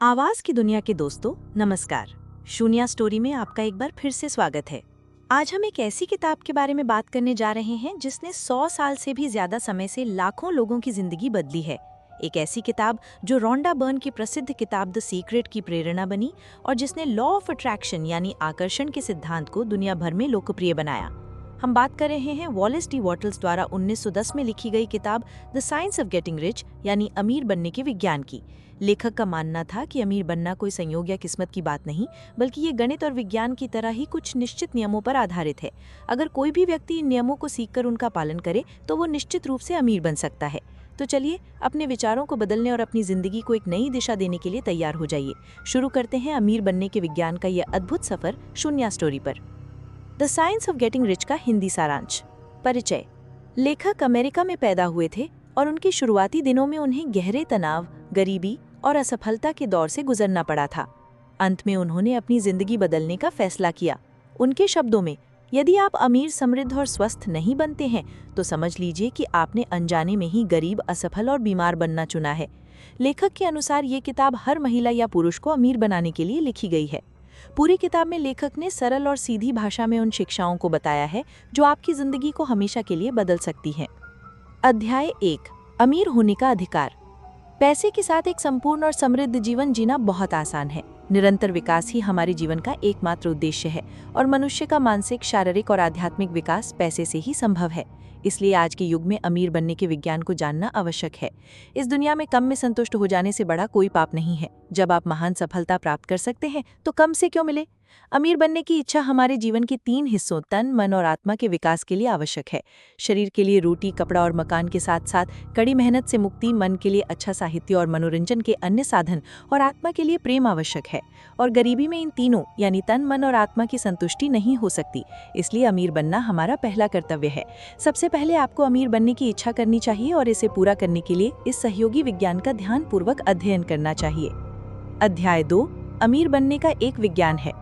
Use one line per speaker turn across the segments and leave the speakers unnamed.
आवाज की दुनिया के दोस्तों नमस्कार। शून्या स्टोरी में आपका एक बार फिर से स्वागत है। आज हम एक ऐसी किताब के बारे में बात करने जा रहे हैं जिसने 100 साल से भी ज्यादा समय से लाखों लोगों की जिंदगी बदली है। एक ऐसी किताब जो रोंडा बर्न की प्रसिद्ध किताब द सीक्रेट की प्रेरणा बनी और जिसने लॉ ऑफ अट्रैक्शन यानी आकर्षण के सिद्धांत को दुनिया भर में लोकप्रिय बनाया। हम बात कर रहे हैं वॉलेस डी वॉटल्स द्वारा 1910 में लिखी गई किताब the science of getting rich यानी अमीर बनने के विज्ञान की। लेखक का मानना था कि अमीर बनना कोई संयोग या किस्मत की बात नहीं, बल्कि ये गणित और विज्ञान की तरह ही कुछ निश्चित नियमों पर आधारित है। अगर कोई भी व्यक्ति इन नियमों को सीखकर उनका पालन करे तो वो निश्चित रूप से अमीर बन सकता है। तो चलिए अपने विचारों को बदलने और अपनी जिंदगी को एक नई दिशा देने के लिए तैयार हो जाइए। शुरू करते हैं अमीर बनने के विज्ञान का यह अद्भुत सफर शून्या स्टोरी पर। The science of getting rich का हिंदी सारांश। परिचय। लेखक अमेरिका में पैदा हुए थे और उनके शुरुआती दिनों में उन्हें गहरे तनाव, गरीबी और असफलता के दौर से गुजरना पड़ा था। अंत में उन्होंने अपनी जिंदगी बदलने का फैसला किया। उनके शब्दों में, यदि आप अमीर, समृद्ध और स्वस्थ नहीं बनते हैं तो समझ लीजिए कि आपने अनजाने में ही गरीब, असफल और बीमार बनना चुना है। लेखक के अनुसार ये किताब हर महिला या पुरुष को अमीर बनाने के लिए लिखी गई है। पूरी किताब में लेखक ने सरल और सीधी भाषा में उन शिक्षाओं को बताया है जो आपकी जिंदगी को हमेशा के लिए बदल सकती हैं। अध्याय 1, अमीर होने का अधिकार। पैसे के साथ एक संपूर्ण और समृद्ध जीवन जीना बहुत आसान है। निरंतर विकास ही हमारे जीवन का एकमात्र उद्देश्य है और मनुष्य का मानसिक, शारीरिक और आध्यात्मिक विकास पैसे से ही संभव है। इसलिए आज के युग में अमीर बनने के विज्ञान को जानना आवश्यक है। इस दुनिया में कम में संतुष्ट हो जाने से बड़ा कोई पाप नहीं है। जब आप महान सफलता प्राप्त कर सकते हैं तो कम से क्यों मिले। अमीर बनने की इच्छा हमारे जीवन के 3 हिस्सों तन, मन और आत्मा के विकास के लिए आवश्यक है। शरीर के लिए रोटी, कपड़ा और मकान के साथ साथ कड़ी मेहनत से मुक्ति, मन के लिए अच्छा साहित्य और मनोरंजन के अन्य साधन और आत्मा के लिए प्रेम आवश्यक है। और गरीबी में इन तीनों यानी तन, मन और आत्मा की संतुष्टि नहीं हो सकती। इसलिए अमीर बनना हमारा पहला कर्तव्य है। सबसे पहले आपको अमीर बनने की इच्छा करनी चाहिए और इसे पूरा करने के लिए इस सहयोगी विज्ञान का ध्यानपूर्वक अध्ययन करना चाहिए। अध्याय 2, अमीर बनने का एक विज्ञान है।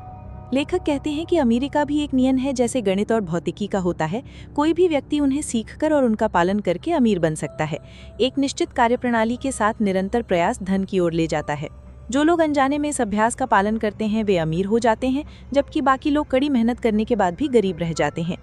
लेखक कहते हैं कि अमीरी का भी एक नियम है जैसे गणित और भौतिकी का होता है। कोई भी व्यक्ति उन्हें सीखकर और उनका पालन करके अमीर बन सकता है। एक निश्चित कार्यप्रणाली के साथ निरंतर प्रयास धन की ओर ले जाता है। जो लोग अनजाने में इस अभ्यास का पालन करते हैं वे अमीर हो जाते हैं, जबकि बाकी लोग कड़ी मेहनत करने के बाद भी गरीब रह जाते हैं।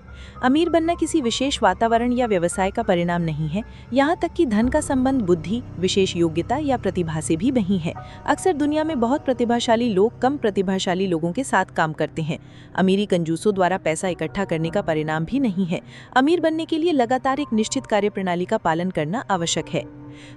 अमीर बनना किसी विशेष वातावरण या व्यवसाय का परिणाम नहीं है। यहाँ तक कि धन का संबंध बुद्धि, विशेष योग्यता या प्रतिभा से भी नहीं है। अक्सर दुनिया में बहुत प्रतिभाशाली लोग कम प्रतिभाशाली लोगों के साथ काम करते हैं। अमीरी कंजूसों द्वारा पैसा इकट्ठा करने का परिणाम भी नहीं है। अमीर बनने के लिए लगातार एक निश्चित कार्यप्रणाली का पालन करना आवश्यक है।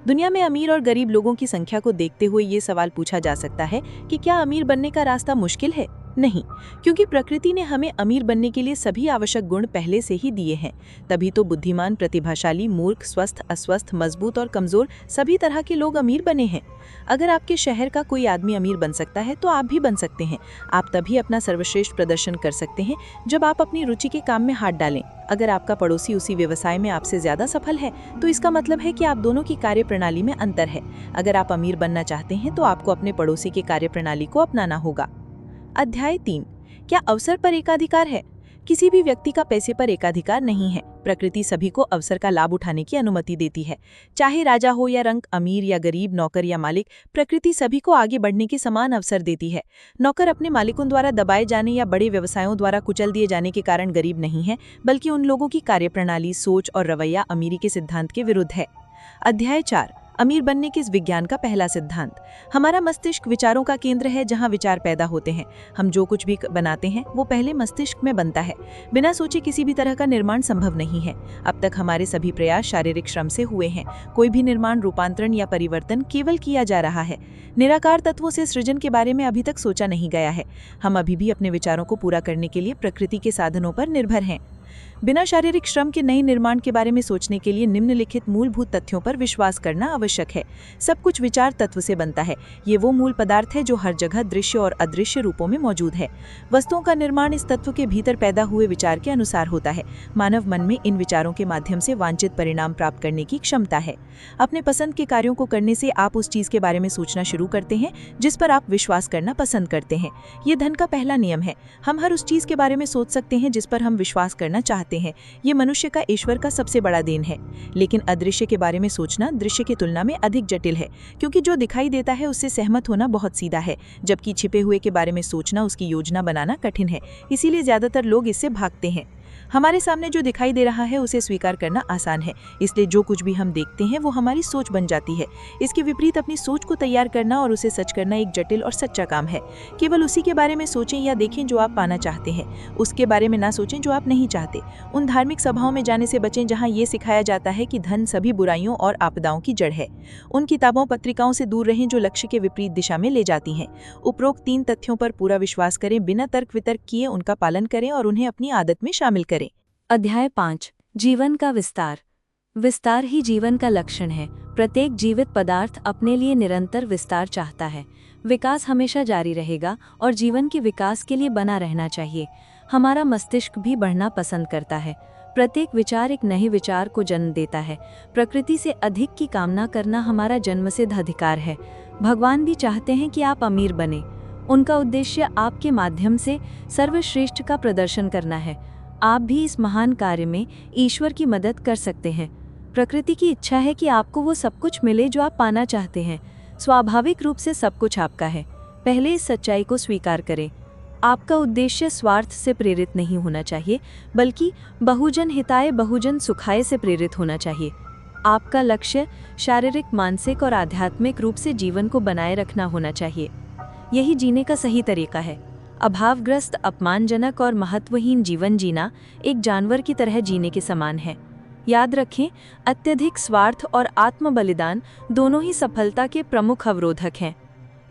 दुनिया में अमीर और गरीब लोगों की संख्या को देखते हुए ये सवाल पूछा जा सकता है कि क्या अमीर बनने का रास्ता मुश्किल है? नहीं, क्योंकि प्रकृति ने हमें अमीर बनने के लिए सभी आवश्यक गुण पहले से ही दिए हैं। तभी तो बुद्धिमान, प्रतिभाशाली, मूर्ख, स्वस्थ, अस्वस्थ, मजबूत और कमजोर सभी तरह के लोग अमीर बने हैं। अगर आपके शहर का कोई आदमी अमीर बन सकता है तो आप भी बन सकते हैं। आप तभी अपना सर्वश्रेष्ठ प्रदर्शन कर सकते हैं जब आप अपनी रुचि के काम में हाथ डालें। अगर आपका पड़ोसी उसी व्यवसाय में आपसे ज्यादा सफल है तो इसका मतलब है कि आप दोनों की कार्यप्रणाली में अंतर है। अगर आप अमीर बनना चाहते हैं तो आपको अपने पड़ोसी की कार्यप्रणाली को अपनाना होगा। अध्याय 3, क्या अवसर पर एकाधिकार है? किसी भी व्यक्ति का पैसे पर एकाधिकार नहीं है। प्रकृति सभी को अवसर का लाभ उठाने की अनुमति देती है। चाहे राजा हो या रंक, अमीर या गरीब, नौकर या मालिक, प्रकृति सभी को आगे बढ़ने के समान अवसर देती है। नौकर अपने मालिकों द्वारा दबाए जाने या बड़े व्यवसायों द्वारा कुचल दिए जाने के कारण गरीब नहीं है, बल्कि उन लोगों की कार्यप्रणाली, सोच और रवैया अमीरी के सिद्धांत के विरुद्ध है। अध्याय 4, अमीर बनने के इस विज्ञान का पहला सिद्धांत। हमारा मस्तिष्क विचारों का केंद्र है जहां विचार पैदा होते हैं। हम जो कुछ भी बनाते हैं वो पहले मस्तिष्क में बनता है। बिना सोचे किसी भी तरह का निर्माण संभव नहीं है। अब तक हमारे सभी प्रयास शारीरिक श्रम से हुए हैं। कोई भी निर्माण, रूपांतरण या परिवर्तन केवल किया जा रहा है। निराकार तत्वों से सृजन के बारे में अभी तक सोचा नहीं गया है। हम अभी भी अपने विचारों को पूरा करने के लिए प्रकृति के साधनों पर निर्भर हैं। बिना शारीरिक श्रम के नए निर्माण के बारे में सोचने के लिए निम्नलिखित मूलभूत तथ्यों पर विश्वास करना आवश्यक है। सब कुछ विचार तत्व से बनता है। ये वो मूल पदार्थ है जो हर जगह दृश्य और अदृश्य रूपों में मौजूद है। वस्तुओं का निर्माण इस तत्व के भीतर पैदा हुए विचार के अनुसार होता है। मानव मन में इन विचारों के माध्यम से वांछित परिणाम प्राप्त करने की क्षमता है। अपने पसंद के कार्यों को करने से आप उस चीज के बारे में सोचना शुरू करते हैं जिस पर आप विश्वास करना पसंद करते हैं। ये धन का पहला नियम है। हम हर उस चीज के बारे में सोच सकते हैं जिस पर हम विश्वास करना चाहते चाहते हैं, ये मनुष्य का ईश्वर का सबसे बड़ा देन है। लेकिन अदृश्य के बारे में सोचना दृश्य की तुलना में अधिक जटिल है, क्योंकि जो दिखाई देता है उससे सहमत होना बहुत सीधा है, जबकि छिपे हुए के बारे में सोचना, उसकी योजना बनाना कठिन है। इसीलिए ज्यादातर लोग इससे भागते हैं। हमारे सामने जो दिखाई दे रहा है उसे स्वीकार करना आसान है, इसलिए जो कुछ भी हम देखते हैं वो हमारी सोच बन जाती है। इसके विपरीत अपनी सोच को तैयार करना और उसे सच करना एक जटिल और सच्चा काम है। केवल उसी के बारे में सोचें या देखें जो आप पाना चाहते हैं, उसके बारे में ना सोचें जो आप नहीं चाहते। उन धार्मिक सभाओं में जाने से बचें जहाँ ये सिखाया जाता है कि धन सभी बुराइयों और आपदाओं की जड़ है। उन किताबों पत्रिकाओं से दूर रहें जो लक्ष्य के विपरीत दिशा में ले जाती हैं। उपरोक्त 3 तथ्यों पर पूरा विश्वास करें, बिना तर्क वितर्क किए उनका पालन करें और उन्हें अपनी आदत में शामिल करें।
अध्याय 5 जीवन का विस्तार। विस्तार ही जीवन का लक्षण है। प्रत्येक जीवित पदार्थ अपने लिए निरंतर विस्तार चाहता है। विकास हमेशा जारी रहेगा और जीवन के विकास के लिए बना रहना चाहिए। हमारा मस्तिष्क भी बढ़ना पसंद करता है। प्रत्येक विचार एक नए विचार को जन्म देता है। प्रकृति से अधिक की कामना करना हमारा जन्मसिद्ध अधिकार है। भगवान भी चाहते हैं कि आप अमीर बने। उनका उद्देश्य आपके माध्यम से सर्वश्रेष्ठ का प्रदर्शन करना है। आप भी इस महान कार्य में ईश्वर की मदद कर सकते हैं। प्रकृति की इच्छा है कि आपको वो सब कुछ मिले जो आप पाना चाहते हैं। स्वाभाविक रूप से सब कुछ आपका है। पहले इस सच्चाई को स्वीकार करें। आपका उद्देश्य स्वार्थ से प्रेरित नहीं होना चाहिए, बल्कि बहुजन हिताय बहुजन सुखाय से प्रेरित होना चाहिए। आपका लक्ष्य शारीरिक, मानसिक और आध्यात्मिक रूप से जीवन को बनाए रखना होना चाहिए। यही जीने का सही तरीका है। अभावग्रस्त, अपमानजनक और महत्वहीन जीवन जीना एक जानवर की तरह जीने के समान है। याद रखें, अत्यधिक स्वार्थ और आत्म बलिदान दोनों ही सफलता के प्रमुख अवरोधक हैं।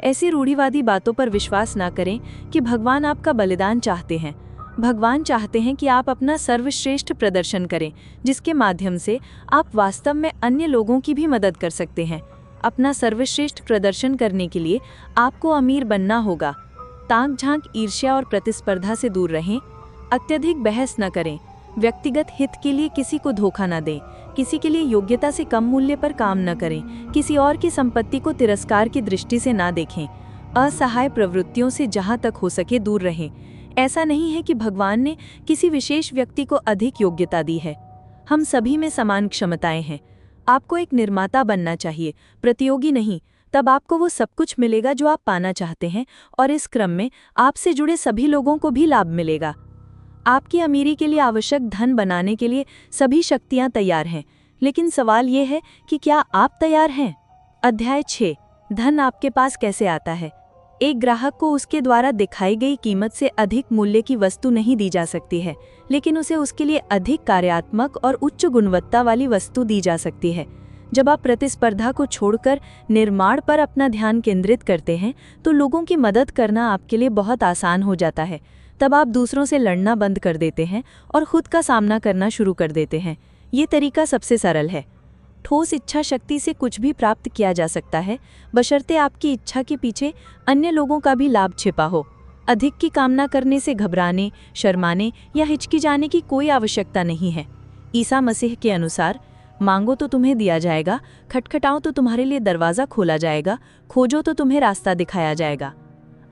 ऐसी रूढ़िवादी बातों पर विश्वास न करें कि भगवान आपका बलिदान चाहते हैं। भगवान चाहते हैं कि आप अपना सर्वश्रेष्ठ प्रदर्शन करें, जिसके माध्यम से आप वास्तव में अन्य लोगों की भी मदद कर सकते हैं। अपना सर्वश्रेष्ठ प्रदर्शन करने के लिए आपको अमीर बनना होगा। ताक झांक, ईर्ष्या और प्रतिस्पर्धा से दूर रहें। अत्यधिक बहस न करें। व्यक्तिगत हित के लिए किसी को धोखा न दें। किसी के लिए योग्यता से कम मूल्य पर काम न करें। किसी और की संपत्ति को तिरस्कार की दृष्टि से ना देखें। असहाय प्रवृत्तियों से जहां तक हो सके दूर रहें। ऐसा नहीं है कि भगवान ने किसी विशेष व्यक्ति को अधिक योग्यता दी है। हम सभी में समान क्षमताएं हैं। आपको एक निर्माता बनना चाहिए, प्रतियोगी नहीं। तब आपको वो सब कुछ मिलेगा जो आप पाना चाहते हैं, और इस क्रम में आपसे जुड़े सभी लोगों को भी लाभ मिलेगा। आपकी अमीरी के लिए आवश्यक धन बनाने के लिए सभी शक्तियां तैयार हैं, लेकिन सवाल ये है कि क्या आप तैयार हैं? अध्याय 6 धन आपके पास कैसे आता है। एक ग्राहक को उसके द्वारा दिखाई गई कीमत से अधिक मूल्य की वस्तु नहीं दी जा सकती है, लेकिन उसे उसके लिए अधिक कार्यात्मक और उच्च गुणवत्ता वाली वस्तु दी जा सकती है। जब आप प्रतिस्पर्धा को छोड़कर निर्माण पर अपना ध्यान केंद्रित करते हैं, तो लोगों की मदद करना आपके लिए बहुत आसान हो जाता है। तब आप दूसरों से लड़ना बंद कर देते हैं और खुद का सामना करना शुरू कर देते हैं। ये तरीका सबसे सरल है। ठोस इच्छा शक्ति से कुछ भी प्राप्त किया जा सकता है, बशर्ते आपकी इच्छा के पीछे अन्य लोगों का भी लाभ छिपा हो। अधिक की कामना करने से घबराने, शर्माने या हिचकिचाने की कोई आवश्यकता नहीं है। ईसा मसीह के अनुसार, मांगो तो तुम्हें दिया जाएगा, खटखटाओ तो तुम्हारे लिए दरवाज़ा खोला जाएगा, खोजो तो तुम्हें रास्ता दिखाया जाएगा।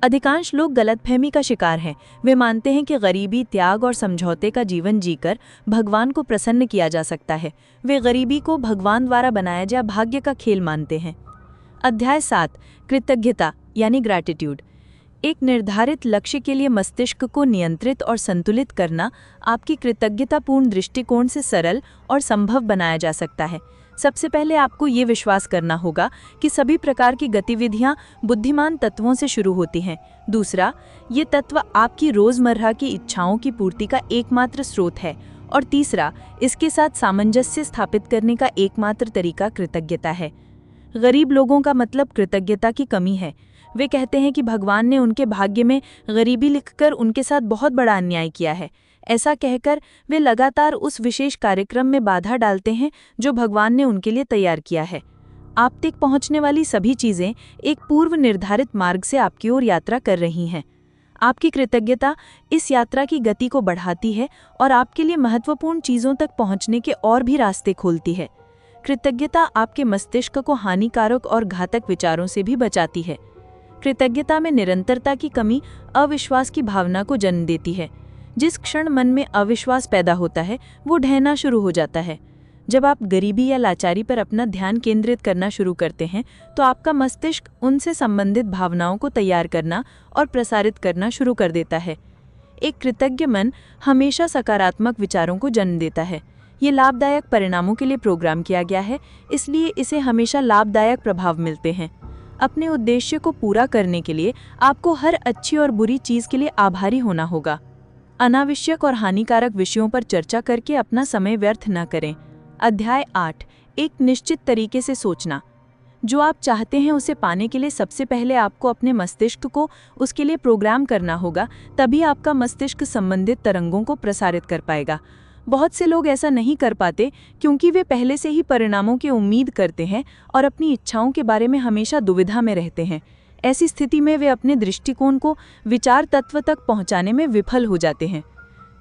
अधिकांश लोग गलतफहमी का शिकार हैं। वे मानते हैं कि गरीबी, त्याग और समझौते का जीवन जीकर भगवान को प्रसन्न किया जा सकता है। वे गरीबी को भगवान द्वारा बनाया जा भाग्य का खेल मानते हैं। अध्याय 7 कृतज्ञता यानी ग्रैटिट्यूड। एक निर्धारित लक्ष्य के लिए मस्तिष्क को नियंत्रित और संतुलित करना आपकी कृतज्ञतापूर्ण दृष्टिकोण से सरल और संभव बनाया जा सकता है। सबसे पहले आपको ये विश्वास करना होगा कि सभी प्रकार की गतिविधियां बुद्धिमान तत्वों से शुरू होती हैं। दूसरा, ये तत्व आपकी रोजमर्रा की इच्छाओं की पूर्ति का एकमात्र स्रोत है। और तीसरा, इसके साथ सामंजस्य स्थापित करने का एकमात्र तरीका कृतज्ञता है। गरीब लोगों का मतलब कृतज्ञता की कमी है। वे कहते हैं कि भगवान ने उनके भाग्य में गरीबी लिखकर उनके साथ बहुत बड़ा अन्याय किया है। ऐसा कहकर वे लगातार उस विशेष कार्यक्रम में बाधा डालते हैं जो भगवान ने उनके लिए तैयार किया है। आप तक पहुंचने वाली सभी चीज़ें एक पूर्व निर्धारित मार्ग से आपकी ओर यात्रा कर रही हैं। आपकी कृतज्ञता इस यात्रा की गति को बढ़ाती है और आपके लिए महत्वपूर्ण चीज़ों तक पहुंचने के और भी रास्ते खोलती है। कृतज्ञता आपके मस्तिष्क को हानिकारक और घातक विचारों से भी बचाती है। कृतज्ञता में निरंतरता की कमी अविश्वास की भावना को जन्म देती है। जिस क्षण मन में अविश्वास पैदा होता है वो ढहना शुरू हो जाता है। जब आप गरीबी या लाचारी पर अपना ध्यान केंद्रित करना शुरू करते हैं तो आपका मस्तिष्क उनसे संबंधित भावनाओं को तैयार करना और प्रसारित करना शुरू कर देता है। एक कृतज्ञ मन हमेशा सकारात्मक विचारों को जन्म देता है। ये लाभदायक परिणामों के लिए प्रोग्राम किया गया है, इसलिए इसे हमेशा लाभदायक प्रभाव मिलते हैं। अपने उद्देश्य को पूरा करने के लिए आपको हर अच्छी और बुरी चीज़ के लिए आभारी होना होगा। अनावश्यक और हानिकारक विषयों पर चर्चा करके अपना समय व्यर्थ न करें। अध्याय 8, एक निश्चित तरीके से सोचना। जो आप चाहते हैं उसे पाने के लिए सबसे पहले आपको अपने मस्तिष्क को उसके लिए प्रोग्राम करना होगा, तभी आपका मस्तिष्क संबंधित तरंगों को प्रसारित कर पाएगा। बहुत से लोग ऐसा नहीं कर पाते क्योंकि वे पहले से ही परिणामों की उम्मीद करते हैं और अपनी इच्छाओं के बारे में हमेशा दुविधा में रहते हैं। ऐसी स्थिति में वे अपने दृष्टिकोण को विचार तत्व तक पहुंचाने में विफल हो जाते हैं।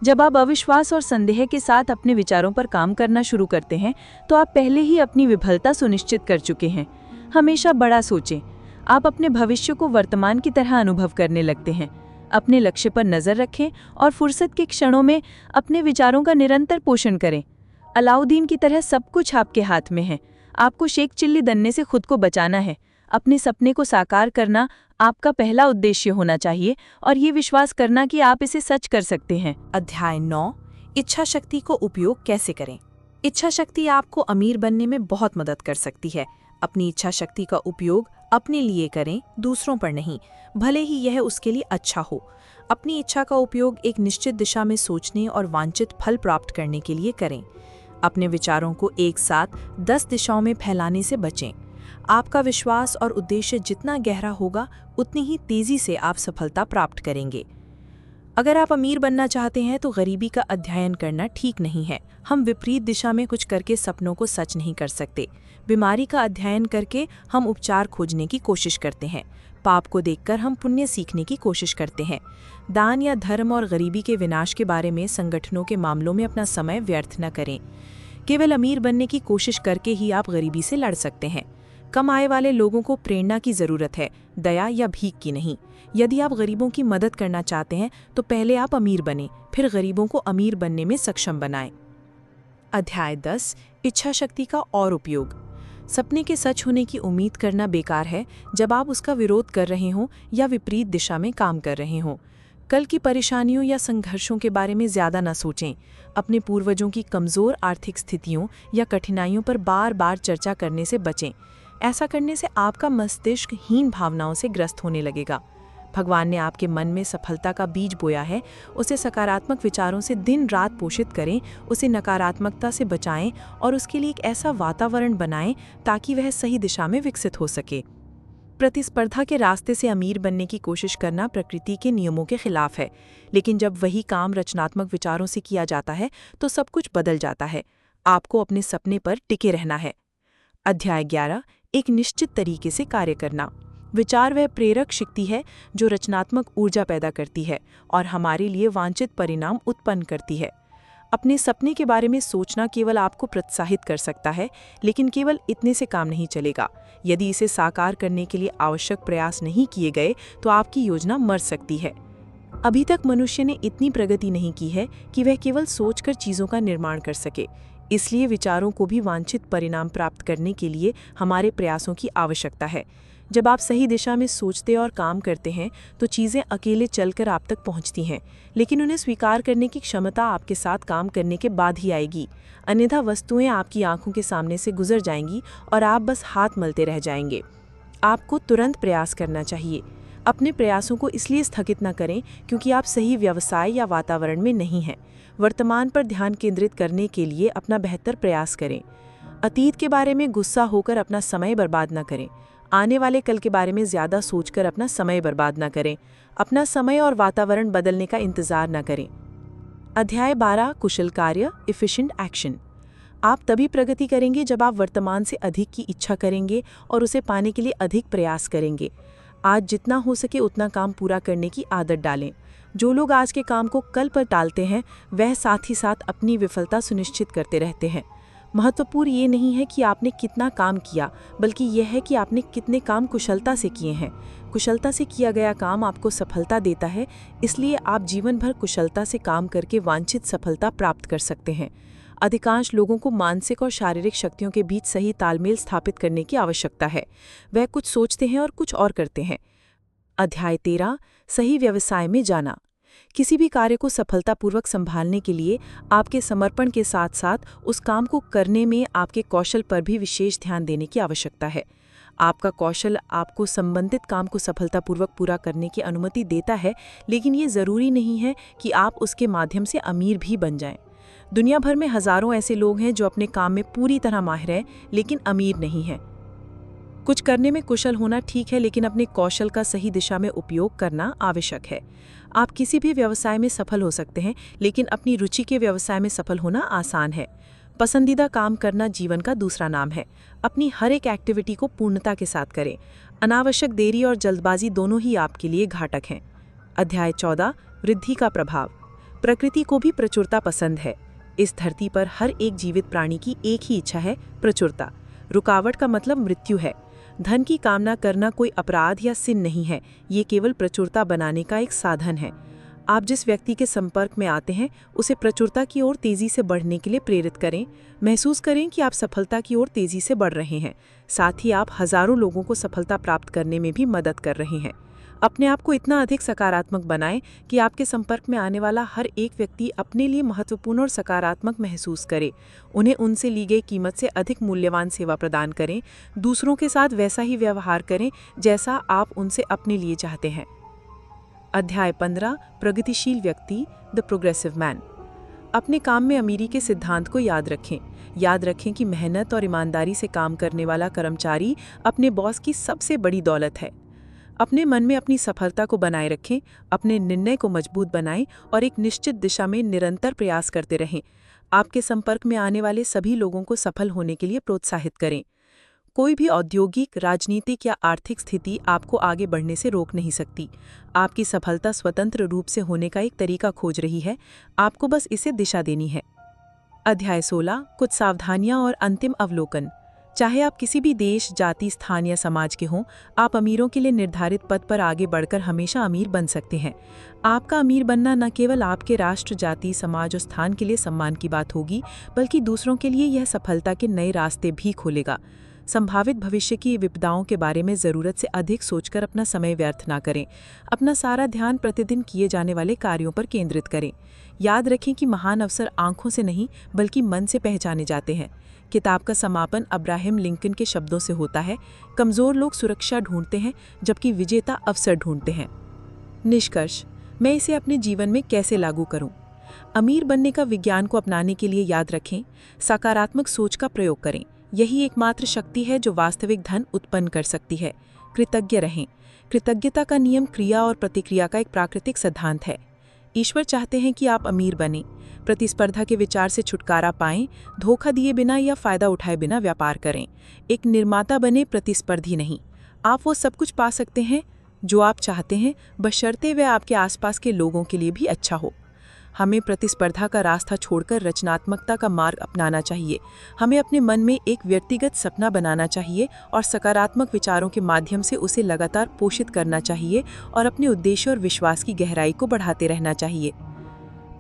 जब आप अविश्वास और संदेह के साथ अपने विचारों पर काम करना शुरू करते हैं तो आप पहले ही अपनी विफलता सुनिश्चित कर चुके हैं। हमेशा बड़ा सोचें। आप अपने भविष्य को वर्तमान की तरह अनुभव करने लगते हैं। अपने लक्ष्य पर नज़र रखें और फुर्सत के क्षणों में अपने विचारों का निरंतर पोषण करें। अलाउद्दीन की तरह सब कुछ आपके हाथ में है। आपको शेख चिल्ली बनने से खुद को बचाना है। अपने सपने को साकार करना आपका पहला उद्देश्य होना चाहिए और ये विश्वास करना कि आप इसे सच कर सकते हैं।
अध्याय 9, इच्छा शक्ति को उपयोग कैसे करें। इच्छा शक्ति आपको अमीर बनने में बहुत मदद कर सकती है। अपनी इच्छा शक्ति का उपयोग अपने लिए करें, दूसरों पर नहीं, भले ही यह उसके लिए अच्छा हो। अपनी इच्छा का उपयोग एक निश्चित दिशा में सोचने और वांछित फल प्राप्त करने के लिए करें। अपने विचारों को एक साथ 10 दिशाओं में फैलाने से बचें। आपका विश्वास और उद्देश्य जितना गहरा होगा उतनी ही तेजी से आप सफलता प्राप्त करेंगे। अगर आप अमीर बनना चाहते हैं तो गरीबी का अध्ययन करना ठीक नहीं है। हम विपरीत दिशा में कुछ करके सपनों को सच नहीं कर सकते। बीमारी का अध्ययन करके हम उपचार खोजने की कोशिश करते हैं। पाप को देखकर हम पुण्य सीखने की कोशिश करते हैं। दान या धर्म और गरीबी के विनाश के बारे में संगठनों के मामलों में अपना समय व्यर्थ न करें। केवल अमीर बनने की कोशिश करके ही आप गरीबी से लड़ सकते हैं। कम आय वाले लोगों को प्रेरणा की ज़रूरत है, दया या भीख की नहीं। यदि आप गरीबों की मदद करना चाहते हैं तो पहले आप अमीर बनें, फिर गरीबों को अमीर बनने में सक्षम बनाएं। अध्याय 10, इच्छा शक्ति का और उपयोग। सपने के सच होने की उम्मीद करना बेकार है जब आप उसका विरोध कर रहे हों या विपरीत दिशा में काम कर रहे हों। कल की परेशानियों या संघर्षों के बारे में ज़्यादा न सोचें। अपने पूर्वजों की कमज़ोर आर्थिक स्थितियों या कठिनाइयों पर बार बार चर्चा करने से बचें। ऐसा करने से आपका मस्तिष्क हीन भावनाओं से ग्रस्त होने लगेगा। भगवान ने आपके मन में सफलता का बीज बोया है, उसे सकारात्मक विचारों से दिन रात पोषित करें, उसे नकारात्मकता से बचाएं और उसके लिए एक ऐसा वातावरण बनाएं ताकि वह सही दिशा में विकसित हो सके। प्रतिस्पर्धा के रास्ते से अमीर बनने की कोशिश करना प्रकृति के नियमों के खिलाफ है, लेकिन जब वही काम रचनात्मक विचारों से किया जाता है तो सब कुछ बदल जाता है। आपको अपने सपने पर टिके रहना है। अध्याय 11, एक निश्चित तरीके से कार्य करना। विचार वह प्रेरक शक्ति है जो रचनात्मक ऊर्जा पैदा करती है और हमारे लिए वांछित परिणाम उत्पन्न करती है। अपने सपने के बारे में सोचना केवल आपको प्रोत्साहित कर सकता है, लेकिन केवल इतने से काम नहीं चलेगा। यदि इसे साकार करने के लिए आवश्यक प्रयास नहीं किए गए तो आपकी योजना मर सकती है। अभी तक मनुष्य ने इतनी प्रगति नहीं की है कि वह केवल सोचकर चीज़ों का निर्माण कर सके। इसलिए विचारों को भी वांछित परिणाम प्राप्त करने के लिए हमारे प्रयासों की आवश्यकता है। जब आप सही दिशा में सोचते और काम करते हैं तो चीज़ें अकेले चलकर आप तक पहुंचती हैं, लेकिन उन्हें स्वीकार करने की क्षमता आपके साथ काम करने के बाद ही आएगी। अन्यथा वस्तुएं आपकी आंखों के सामने से गुजर जाएंगी और आप बस हाथ मलते रह जाएंगे। आपको तुरंत प्रयास करना चाहिए। अपने प्रयासों को इसलिए स्थगित न करें क्योंकि आप सही व्यवसाय या वातावरण में नहीं हैं। वर्तमान पर ध्यान केंद्रित करने के लिए अपना बेहतर प्रयास करें। अतीत के बारे में गुस्सा होकर अपना समय बर्बाद न करें। आने वाले कल के बारे में ज़्यादा सोचकर अपना समय बर्बाद न करें। अपना समय और वातावरण बदलने का इंतज़ार न करें। अध्याय 12, कुशल कार्य, एफिशिएंट एक्शन। आप तभी प्रगति करेंगे जब आप वर्तमान से अधिक की इच्छा करेंगे और उसे पाने के लिए अधिक प्रयास करेंगे। आज जितना हो सके उतना काम पूरा करने की आदत डालें। जो लोग आज के काम को कल पर टालते हैं वह साथ ही साथ अपनी विफलता सुनिश्चित करते रहते हैं।
महत्वपूर्ण ये नहीं है कि आपने कितना काम किया, बल्कि यह है कि आपने कितने काम कुशलता से किए हैं। कुशलता से किया गया काम आपको सफलता देता है, इसलिए आप जीवन भर कुशलता से काम करके वांछित सफलता प्राप्त कर सकते हैं। अधिकांश लोगों को मानसिक और शारीरिक शक्तियों के बीच सही तालमेल स्थापित करने की आवश्यकता है। वह कुछ सोचते हैं और कुछ और करते हैं। अध्याय 13, सही व्यवसाय में जाना। किसी भी कार्य को सफलतापूर्वक संभालने के लिए आपके समर्पण के साथ साथ उस काम को करने में आपके कौशल पर भी विशेष ध्यान देने की आवश्यकता है। आपका कौशल आपको संबंधित काम को सफलतापूर्वक पूरा करने की अनुमति देता है, लेकिन ये ज़रूरी नहीं है कि आप उसके माध्यम से अमीर भी बन जाएं। दुनिया भर में हज़ारों ऐसे लोग हैं जो अपने काम में पूरी तरह माहिर हैं, लेकिन अमीर नहीं हैं। कुछ करने में कुशल होना ठीक है, लेकिन अपने कौशल का सही दिशा में उपयोग करना आवश्यक है। आप किसी भी व्यवसाय में सफल हो सकते हैं, लेकिन अपनी रुचि के व्यवसाय में सफल होना आसान है। पसंदीदा काम करना जीवन का दूसरा नाम है। अपनी हर एक एक्टिविटी को पूर्णता के साथ करें। अनावश्यक देरी और जल्दबाजी दोनों ही आपके लिए घातक हैं। अध्याय 14, वृद्धि का प्रभाव। प्रकृति को भी प्रचुरता पसंद है। इस धरती पर हर एक जीवित प्राणी की एक ही इच्छा है, प्रचुरता। रुकावट का मतलब मृत्यु है। धन की कामना करना कोई अपराध या सिन नहीं है, ये केवल प्रचुरता बनाने का एक साधन है। आप जिस व्यक्ति के संपर्क में आते हैं उसे प्रचुरता की ओर तेजी से बढ़ने के लिए प्रेरित करें। महसूस करें कि आप सफलता की ओर तेजी से बढ़ रहे हैं। साथ ही आप हजारों लोगों को सफलता प्राप्त करने में भी मदद कर रहे हैं। अपने आप को इतना अधिक सकारात्मक बनाएं कि आपके संपर्क में आने वाला हर एक व्यक्ति अपने लिए महत्वपूर्ण और सकारात्मक महसूस करे। उन्हें उनसे ली गई कीमत से अधिक मूल्यवान सेवा प्रदान करें। दूसरों के साथ वैसा ही व्यवहार करें जैसा आप उनसे अपने लिए चाहते हैं। अध्याय 15, प्रगतिशील व्यक्ति, द प्रोग्रेसिव मैन। अपने काम में अमीरी के सिद्धांत को याद रखें। याद रखें कि मेहनत और ईमानदारी से काम करने वाला कर्मचारी अपने बॉस की सबसे बड़ी दौलत है। अपने मन में अपनी सफलता को बनाए रखें, अपने निर्णय को मजबूत बनाएं और एक निश्चित दिशा में निरंतर प्रयास करते रहें। आपके संपर्क में आने वाले सभी लोगों को सफल होने के लिए प्रोत्साहित करें। कोई भी औद्योगिक, राजनीतिक या आर्थिक स्थिति आपको आगे बढ़ने से रोक नहीं सकती। आपकी सफलता स्वतंत्र रूप से होने का एक तरीका खोज रही है, आपको बस इसे दिशा देनी है। अध्याय 16, कुछ सावधानियां और अंतिम अवलोकन। चाहे आप किसी भी देश, जाति, स्थान या समाज के हों, आप अमीरों के लिए निर्धारित पद पर आगे बढ़कर हमेशा अमीर बन सकते हैं। आपका अमीर बनना न केवल आपके राष्ट्र, जाति, समाज और स्थान के लिए सम्मान की बात होगी, बल्कि दूसरों के लिए यह सफलता के नए रास्ते भी खोलेगा। संभावित भविष्य की विपदाओं के बारे में ज़रूरत से अधिक सोचकर अपना समय व्यर्थ ना करें। अपना सारा ध्यान प्रतिदिन किए जाने वाले कार्यों पर केंद्रित करें। याद रखें कि महान अवसर आंखों से नहीं बल्कि मन से पहचाने जाते हैं। किताब का समापन अब्राहम लिंकन के शब्दों से होता है, कमज़ोर लोग सुरक्षा ढूंढते हैं जबकि विजेता अवसर ढूंढते हैं। निष्कर्ष, मैं इसे अपने जीवन में कैसे लागू करूं? अमीर बनने का विज्ञान को अपनाने के लिए याद रखें, सकारात्मक सोच का प्रयोग करें। यही एकमात्र शक्ति है जो वास्तविक धन उत्पन्न कर सकती है। कृतज्ञ रहें। कृतज्ञता का नियम क्रिया और प्रतिक्रिया का एक प्राकृतिक सिद्धांत है। ईश्वर चाहते हैं कि आप अमीर बनें। प्रतिस्पर्धा के विचार से छुटकारा पाएं। धोखा दिए बिना या फायदा उठाए बिना व्यापार करें। एक निर्माता बने, प्रतिस्पर्धी नहीं। आप वो सब कुछ पा सकते हैं जो आप चाहते हैं, बशर्ते वह आपके आसपास के लोगों के लिए भी अच्छा हो। हमें प्रतिस्पर्धा का रास्ता छोड़कर रचनात्मकता का मार्ग अपनाना चाहिए। हमें अपने मन में एक व्यक्तिगत सपना बनाना चाहिए और सकारात्मक विचारों के माध्यम से उसे लगातार पोषित करना चाहिए और अपने उद्देश्य और विश्वास की गहराई को बढ़ाते रहना चाहिए।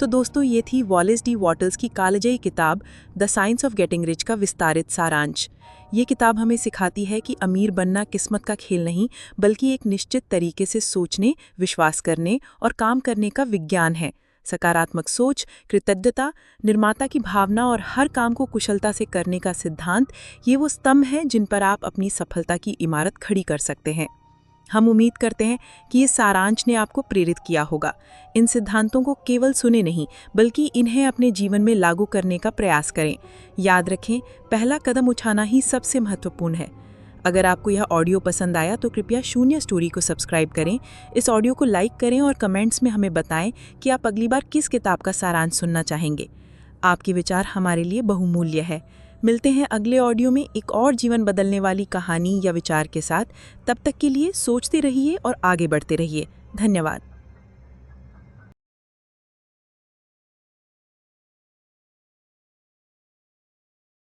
तो दोस्तों, ये थी वॉलेस डी वॉटल्स की कालजयी किताब the science of getting rich का विस्तारित सारांश। ये किताब हमें सिखाती है कि अमीर बनना किस्मत का खेल नहीं, बल्कि एक निश्चित तरीके से सोचने, विश्वास करने और काम करने का विज्ञान है। सकारात्मक सोच, कृतज्ञता, निर्माता की भावना और हर काम को कुशलता से करने का सिद्धांत, ये वो स्तंभ हैं जिन पर आप अपनी सफलता की इमारत खड़ी कर सकते हैं। हम उम्मीद करते हैं कि ये सारांश ने आपको प्रेरित किया होगा। इन सिद्धांतों को केवल सुने नहीं, बल्कि इन्हें अपने जीवन में लागू करने का प्रयास करें। याद रखें, पहला कदम उठाना ही सबसे महत्वपूर्ण है। अगर आपको यह ऑडियो पसंद आया तो कृपया शून्य स्टोरी को सब्सक्राइब करें, इस ऑडियो को लाइक करें और कमेंट्स में हमें बताएं कि आप अगली बार किस किताब का सारांश सुनना चाहेंगे। आपके विचार हमारे लिए बहुमूल्य है। मिलते हैं अगले ऑडियो में एक और जीवन बदलने वाली कहानी या विचार के साथ। तब तक के लिए सोचते रहिए और आगे बढ़ते रहिए। धन्यवाद।